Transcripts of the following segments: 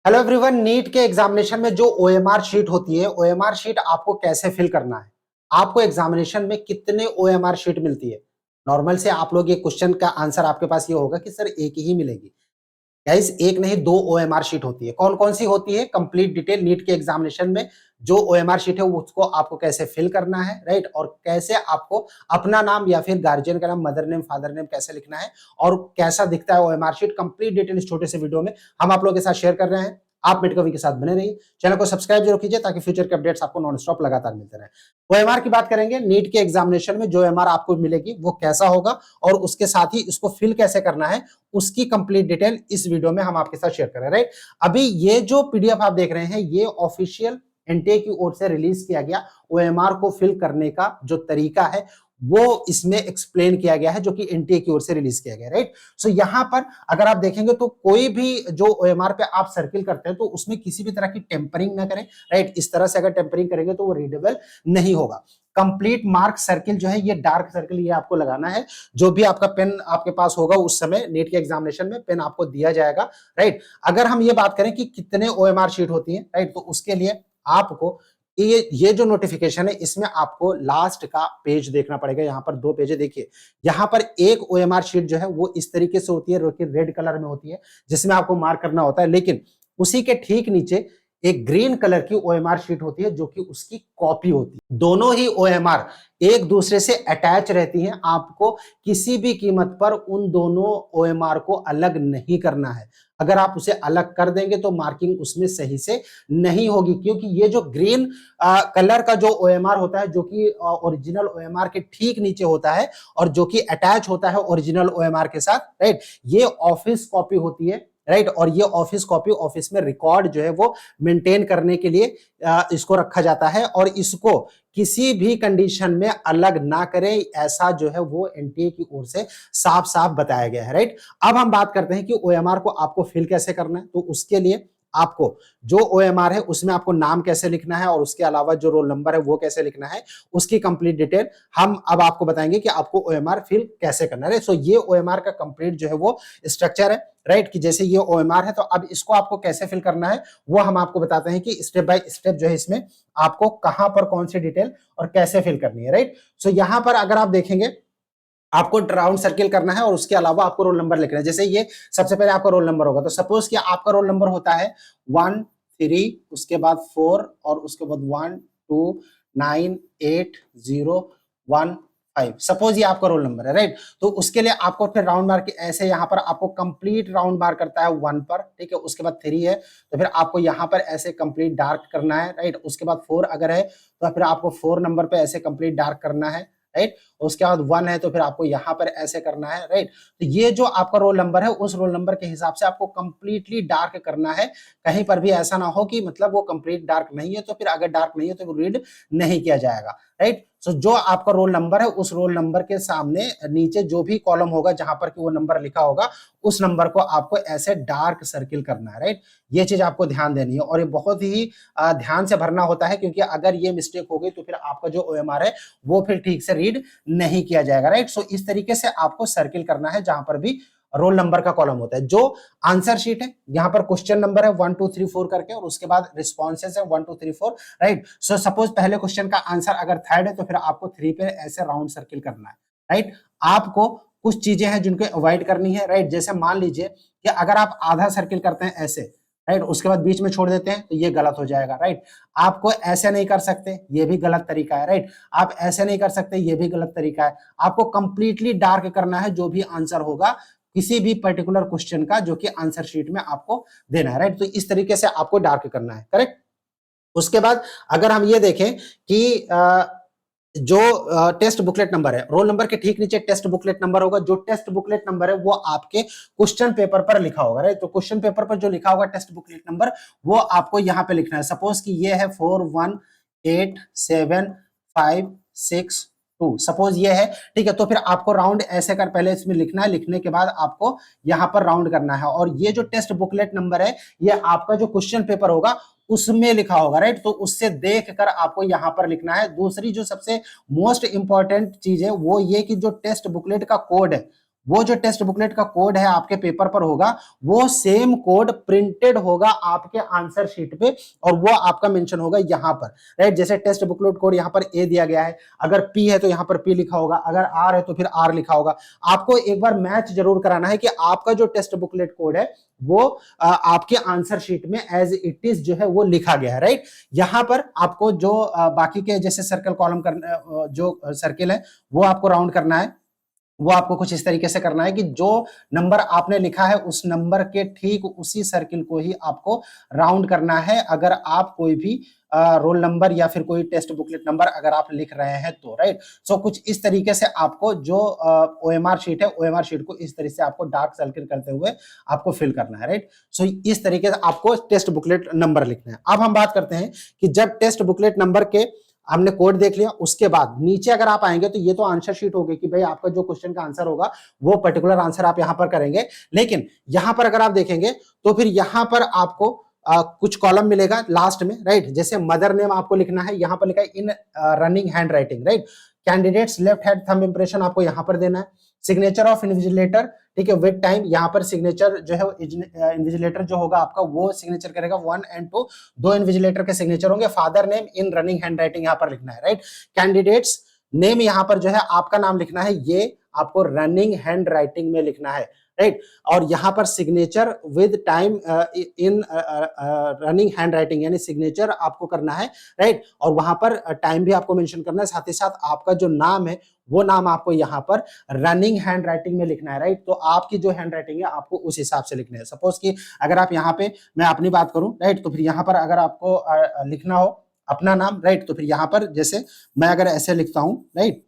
Hello everyone. NEET के examination में जो ओएमआर शीट होती है, ओएमआर शीट आपको कैसे फिल करना है। आपको एग्जामिनेशन में कितने ओएमआर शीट मिलती है। नॉर्मल से आप लोग ये क्वेश्चन का आंसर आपके पास ये होगा कि सर एक ही मिलेगी। गाइस, एक नहीं दो ओएमआर शीट होती है। कौन कौन सी होती है? कंप्लीट डिटेल नीट के एग्जामिनेशन में जो ओएमआर शीट है उसको आपको कैसे फिल करना है, राइट, और कैसे आपको अपना नाम या फिर गार्जियन का नाम, मदर नेम, फादर नेम कैसे लिखना है और कैसा दिखता है ओएमआर शीट। कंप्लीट डिटेल इस छोटे से वीडियो में हम आप लोगों के साथ शेयर कर रहे हैं। आप मेडकवी के साथ बने रहिए, चैनल को सब्सक्राइब जरूर कीजिए ताकि फ्यूचर के अपडेट्स आपको नॉन स्टॉप लगातार मिलते रहे। ओएमआर की बात करेंगे, नीट के एग्जामिनेशन में जो ओएमआर आपको मिलेगी वो कैसा होगा और उसके साथ ही इसको फिल कैसे करना है, उसकी कंप्लीट डिटेल इस वीडियो में हम आपके साथ शेयर कर रहे हैं, राइट। अभी ये जो पीडीएफ आप देख रहे हैं ये ऑफिशियल एनटीए की ओर से रिलीज किया गया ओएमआर को फिल करने का जो तरीका है वो इसमें एक्सप्लेन किया गया है, जो कि एनटीए की ओर से रिलीज किया गया, राइट। सो यहां पर अगर आप देखेंगे तो कोई भी जो ओएमआर पे आप सर्किल करते हैं तो उसमें किसी भी तरह की टेम्परिंग ना करें, राइट। इस तरह से अगर टेम्परिंग करेंगे तो वो रीडेबल नहीं होगा। कंप्लीट मार्क सर्किल जो है, ये डार्क सर्किल ये आपको लगाना है। जो भी आपका पेन आपके पास होगा उस समय नीट के एग्जामिनेशन में पेन आपको दिया जाएगा, राइट। अगर हम ये बात करें कि कितने ओएमआर शीट होती है, राइट, तो उसके लिए आपको ये जो नोटिफिकेशन है इसमें आपको लास्ट का पेज देखना पड़ेगा। यहाँ पर दो पेज है, देखिए यहाँ पर एक ओएमआर शीट जो है वो इस तरीके से होती है, रेड कलर में होती है जिसमें आपको मार्क करना होता है, लेकिन उसी के ठीक नीचे एक ग्रीन कलर की ओएमआर शीट होती है जो कि उसकी कॉपी होती है। दोनों ही ओएमआर एक दूसरे से अटैच रहती हैं। आपको किसी भी कीमत पर उन दोनों ओएमआर को अलग नहीं करना है। अगर आप उसे अलग कर देंगे तो मार्किंग उसमें सही से नहीं होगी, क्योंकि ये जो ग्रीन कलर का जो ओएमआर होता है जो कि ओरिजिनल ओएमआर के ठीक नीचे होता है और जो कि अटैच होता है ओरिजिनल ओएमआर के साथ, राइट, ये ऑफिस कॉपी होती है, राइट। और ये ऑफिस कॉपी ऑफिस में रिकॉर्ड जो है वो मेंटेन करने के लिए इसको रखा जाता है और इसको किसी भी कंडीशन में अलग ना करें, ऐसा जो है वो एनटीए की ओर से साफ साफ बताया गया है, राइट। अब हम बात करते हैं कि ओएमआर को आपको फिल कैसे करना है। तो उसके लिए आपको जो ओएमआर है उसमें आपको नाम कैसे लिखना है और उसके अलावा जो रोल नंबर है वो कैसे लिखना है, उसकी कंप्लीट डिटेल हम अब आपको बताएंगे कि आपको ओएमआर फिल कैसे करना है। सो ये ओएमआर का कंप्लीट जो है वो स्ट्रक्चर है, राइट, कि जैसे ये ओएमआर है तो अब इसको आपको कैसे फिल करना है वो हम आपको बताते हैं कि स्टेप बाय स्टेप जो है इसमें आपको कहां पर कौन सी डिटेल और कैसे फिल करनी है, राइट। सो यहां पर अगर आप देखेंगे आपको राउंड सर्किल करना है और उसके अलावा आपको रोल नंबर लिखना है। जैसे ये सबसे पहले आपका रोल नंबर होगा, तो सपोज कि आपका रोल नंबर होता है 1 3, उसके बाद 4 और उसके बाद 1 2 9 8 0 1 5। सपोज ये आपका रोल नंबर है, राइट। तो उसके लिए आपको फिर राउंड मार्क ऐसे यहाँ पर आपको कंप्लीट राउंड मार्क करता है 1 पर, ठीक है। उसके बाद 3 है तो फिर आपको यहाँ पर ऐसे कंप्लीट डार्क करना है, राइट। उसके बाद 4 अगर है तो फिर आपको 4 नंबर पे ऐसे कंप्लीट डार्क करना है, राइट। उसके बाद 1 है तो फिर आपको यहां पर ऐसे करना है, राइट। तो ये जो आपका रोल नंबर है उस रोल नंबर के हिसाब से आपको कंप्लीटली डार्क करना है। कहीं पर भी ऐसा ना हो कि मतलब वो कंप्लीट डार्क नहीं है तो फिर अगर डार्क नहीं है तो वो रीड नहीं किया जाएगा, राइट। सो जो आपका रोल नंबर है उस रोल नंबर के सामने नीचे जो भी कॉलम होगा जहां पर कि वो नंबर लिखा होगा उस नंबर को आपको ऐसे डार्क सर्किल करना है, राइट। ये चीज आपको ध्यान देनी है और ये बहुत ही ध्यान से भरना होता है, क्योंकि अगर ये मिस्टेक हो गई तो फिर आपका जो ओएमआर है वो फिर ठीक से रीड नहीं किया जाएगा, राइट। सो इस तरीके से आपको सर्किल करना है जहां पर भी रोल नंबर का कॉलम होता है। जो आंसर शीट है यहाँ पर क्वेश्चन नंबर है 1 2 3 4 करके और उसके बाद रिस्पॉन्सेज है 1 2 3 4, राइट। सो सपोज पहले क्वेश्चन का आंसर अगर थर्ड है तो फिर आपको 3 पे ऐसे राउंड सर्किल करना है, राइट। आपको कुछ चीजें हैं जिनको अवॉइड करनी है, राइट। जैसे मान लीजिए कि अगर आप आधा सर्किल करते हैं ऐसे, राइट, उसके बाद बीच में छोड़ देते हैं तो ये गलत हो जाएगा, राइट। आपको ऐसे नहीं कर सकते, ये भी गलत तरीका है, राइट। आप ऐसे नहीं कर सकते, ये भी गलत तरीका है। आपको कंप्लीटली डार्क करना है जो भी आंसर होगा किसी भी पर्टिकुलर क्वेश्चन का जो कि आंसर शीट में आपको देना है, राइट। तो इस तरीके से आपको डार्क करना है, करेक्ट। उसके बाद अगर हम ये देखें कि जो टेस्ट बुकलेट नंबर है, रोल नंबर के ठीक नीचे टेस्ट बुकलेट नंबर होगा। जो टेस्ट बुकलेट नंबर है वो आपके क्वेश्चन पेपर पर लिखा होगा, राइट। तो क्वेश्चन पेपर पर जो लिखा होगा टेस्ट बुकलेट नंबर वो आपको यहाँ पे लिखना है। सपोज कि ये है 4 1 8 7 5 6 2, सपोज ये है, ठीक है। तो फिर आपको राउंड ऐसे कर पहले इसमें लिखना है, लिखने के बाद आपको यहाँ पर राउंड करना है और ये जो टेस्ट बुकलेट नंबर है ये आपका जो क्वेश्चन पेपर होगा उसमें लिखा होगा, राइट। तो उससे देख कर आपको यहां पर लिखना है। दूसरी जो सबसे मोस्ट इंपॉर्टेंट चीज है वो ये कि जो टेस्ट बुकलेट का कोड है वो जो टेस्ट बुकलेट का कोड है आपके पेपर पर होगा, वो सेम कोड प्रिंटेड होगा आपके आंसर शीट पे और वो आपका मेंशन होगा यहाँ पर, राइट। जैसे टेस्ट बुकलेट कोड यहाँ पर ए दिया गया है, अगर पी है तो यहाँ पर पी लिखा होगा, अगर आर है तो फिर आर लिखा होगा। आपको एक बार मैच जरूर कराना है कि आपका जो टेस्ट बुकलेट कोड है वो आपके आंसर शीट में एज इट इज जो है वो लिखा गया है, राइट। यहां पर आपको जो बाकी के जैसे सर्कल कॉलम करना, जो सर्किल है वो आपको राउंड करना है। वो आपको कुछ इस तरीके से करना है कि जो नंबर आपने लिखा है उस नंबर के ठीक उसी सर्किल को ही आपको राउंड करना है, अगर आप कोई भी रोल नंबर या फिर कोई टेस्ट बुकलेट नंबर अगर आप लिख रहे हैं तो, राइट। सो कुछ इस तरीके से आपको जो ओएमआर शीट है, ओएमआर शीट को इस तरीके से आपको डार्क सर्किल करते हुए आपको फिल करना है, राइट। सो इस तरीके से आपको टेस्ट बुकलेट नंबर लिखना है। अब हम बात करते हैं कि जब टेस्ट बुकलेट नंबर के हमने कोड देख लिया, उसके बाद नीचे अगर आप आएंगे तो ये तो आंसर शीट होगी कि भाई आपका जो क्वेश्चन का आंसर होगा वो पर्टिकुलर आंसर आप यहां पर करेंगे। लेकिन यहां पर अगर आप देखेंगे तो फिर यहां पर आपको कुछ कॉलम मिलेगा लास्ट में, राइट। जैसे मदर नेम आपको लिखना है, यहां पर लिखा है इन running hand writing, right. Candidates left hand thumb impression आपको यहां पर देना है। सिग्नेचर ऑफ इन्विजिलेटर, ठीक है, विद टाइम यहाँ पर सिग्नेचर जो है इन्विजिलेटर जो होगा आपका वो सिग्नेचर करेगा 1 और 2, दो इन्विजिलेटर के सिग्नेचर होंगे। Father name in running hand writing यहाँ पर लिखना है, राइट। कैंडिडेट्स नेम यहाँ पर जो है आपका नाम लिखना है, ये आपको रनिंग हैंड राइटिंग में लिखना है, राइट। और यहाँ पर signature with time in running hand writing यानी सिग्नेचर आपको करना है, राइट। और वहां पर टाइम भी आपको मेंशन करना है, साथ ही साथ आपका जो नाम है वो नाम आपको यहाँ पर रनिंग हैंड राइटिंग में लिखना है, राइट। तो आपकी जो हैंड राइटिंग है आपको उस हिसाब से लिखना है। सपोज कि अगर आप यहाँ पे, मैं अपनी बात करूं, राइट, तो फिर यहाँ पर अगर आपको लिखना हो अपना नाम, राइट, तो फिर यहाँ पर जैसे मैं अगर ऐसे लिखता हूं, राइट,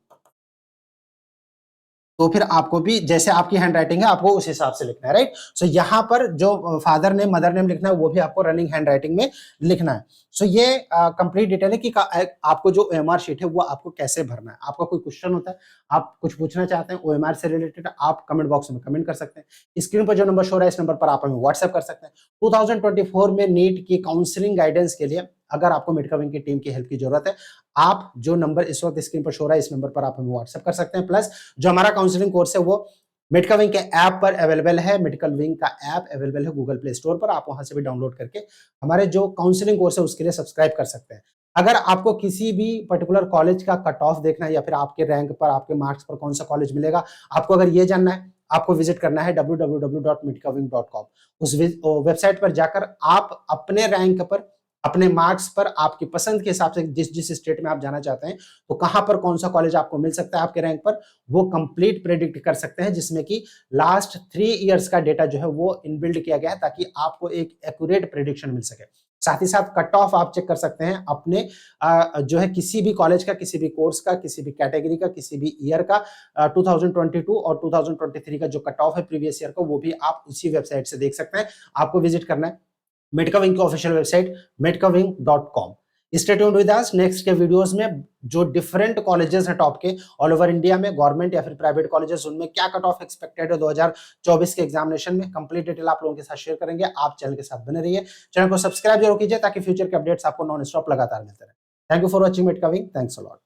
तो फिर आपको भी जैसे आपकी हैंड राइटिंग है आपको उस हिसाब से लिखना है, राइट। सो यहाँ पर जो फादर नेम मदर नेम लिखना है वो भी आपको रनिंग हैंड राइटिंग में लिखना है। सो ये कंप्लीट डिटेल है कि आपको जो ओएमआर शीट है वो आपको कैसे भरना है। आपका कोई क्वेश्चन होता है, आप कुछ पूछना चाहते हैं ओएमआर से रिलेटेड, आप कमेंट बॉक्स में कमेंट कर सकते हैं। स्क्रीन पर जो नंबर शो रहा है इस नंबर पर आप हमें व्हाट्सएप कर सकते हैं। 2024 में नीट की काउंसलिंग गाइडेंस के लिए अगर आपको मेडका विंग की टीम की हेल्प की जरूरत है, आप जो नंबर इस वक्त स्क्रीन पर शो रहा है इस नंबर पर आप हमें व्हाट्सएप कर सकते हैं। प्लस जो हमारा काउंसलिंग कोर्स है वो मेडका विंग के ऐप पर अवेलेबल है। मेडिकल विंग का ऐप अवेलेबल है गूगल प्ले स्टोर पर, आप वहां से भी डाउनलोड करके हमारे जो काउंसलिंग कोर्स है उसके लिए सब्सक्राइब कर सकते हैं। अगर आपको किसी भी पर्टिकुलर कॉलेज का कट ऑफ देखना है या फिर आपके रैंक पर आपके मार्क्स पर कौन सा कॉलेज मिलेगा, आपको अगर ये जानना है, आपको विजिट करना है www.medkawing.com। उस वेबसाइट पर जाकर आप अपने रैंक पर, अपने मार्क्स पर, आपकी पसंद के हिसाब से जिस जिस स्टेट में आप जाना चाहते हैं तो कहां पर कौन सा कॉलेज आपको मिल सकता है आपके रैंक पर, वो कंप्लीट प्रेडिक्ट कर सकते हैं, जिसमें कि लास्ट 3 इयर्स का डेटा जो है वो इनबिल्ड किया गया है ताकि आपको एक एक्यूरेट प्रेडिक्शन मिल सके। साथ ही साथ कट ऑफ आप चेक कर सकते हैं अपने जो है किसी भी कॉलेज का, किसी भी कोर्स का, किसी भी कैटेगरी का, किसी भी ईयर का 2022 और 2023 का जो कट ऑफ है प्रीवियस ईयर का, वो भी आप उसी वेबसाइट से देख सकते हैं। आपको विजिट करना है मेडका विंग की official website medkawing.com। Stay tuned with us, next के वीडियोस में जो डिफरेंट कॉलेजेस हैं टॉप के ऑल ओवर इंडिया में, गवर्नमेंट या फिर प्राइवेट कॉलेजेस, उनमें क्या कट ऑफ एक्सपेक्टेड है 2024 के एग्जामिनेशन में, कंप्लीट डिटेल आप लोगों के साथ शेयर करेंगे। आप चैनल के साथ बने रहिए, चैनल को सब्सक्राइब जरूर कीजिए ताकि फ्यूचर के अपडेट्स आपको नॉन स्टॉप लगातार मिलते रहे। Thank you for watching medical wing, thanks a lot.